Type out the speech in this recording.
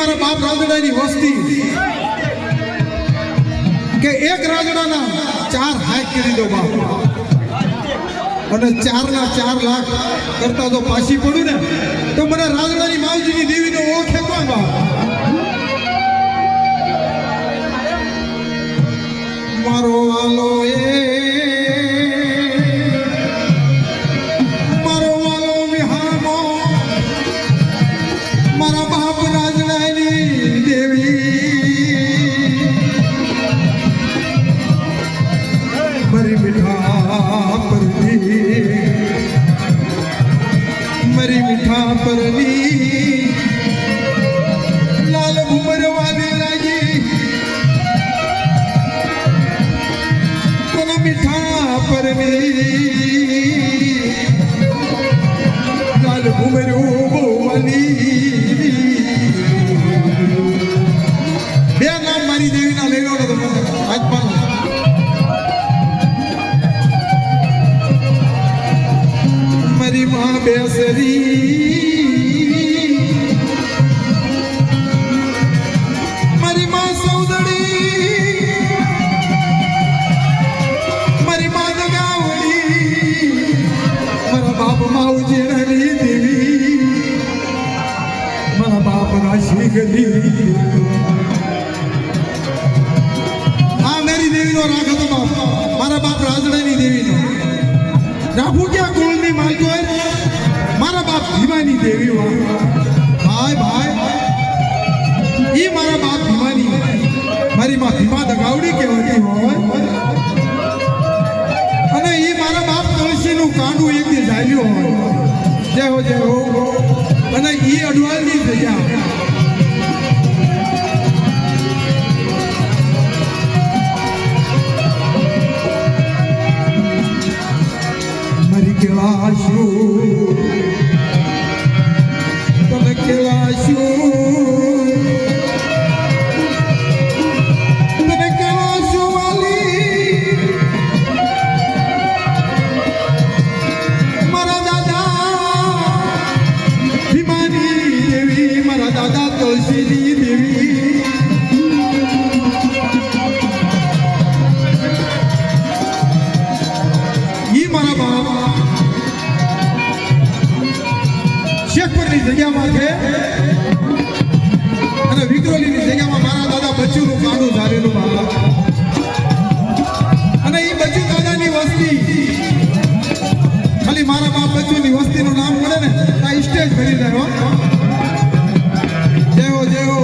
મારા બાપ રાજડાની વસ્તી કે એક રાજડાના 4 હાથ કરી દો બાપ અને 4 ના 4 લાખ કરતા તો પાછી પડું ને તો મને રાજડાની માવજીની દેવીનો ઓળખે કોણ બાપ મારો વાલો મારો વાલો વિહામો મારા બાપ રાજડાની દેવી મરી મીઠા પરલી લાલ ઉમર વાલી લાગી તને મીઠા પરલી લાલ ઉમર વાલી બે નામ મારી દેવીના લઈ લો ને તમે આજ પાછો મારી માં બેસરી મારી માં સૌદડી મારી માં દગાવડી મારા બાપ માવજી રાની દેવી મારા બાપ રાશી ગલી આ મેરી દેવીનો રાગ હતો બાપ મારા બાપ રાજડાની દેવીનો રાખું ક્યાં કુળની માલકો મારા બાપ ભીમાની દેવી ભાઈ ભાઈ ઈ મારા બાપ ભીમાની મારી માં ભીમા દગાવડી કહેવાતી હોય અને ઈ મારા બાપ તુલસીનું કાંડું એક દી ઝાલ્યું હોય જય હો અને ઈ અડવાલની જગ્યા મરી કેવાશું તમે કેવાશું તમે કેવાશું વાલી મારા દાદા ભીમાની દેવી મારા દાદા તુલસીની દેવી ઈ મારા બાપ શેખપુરની જગ્યામાં છે અને વિક્રોલીની જગ્યામાં મારા દાદા બચ્ચુનું કાંડું ધારેલું બાબા અને એ બચ્ચુ દાદાની વસ્તી ખાલી મારા બાપ બચ્ચુની વસ્તીનું નામ મળે ને આ સ્ટેજ ભરી જાય જય હો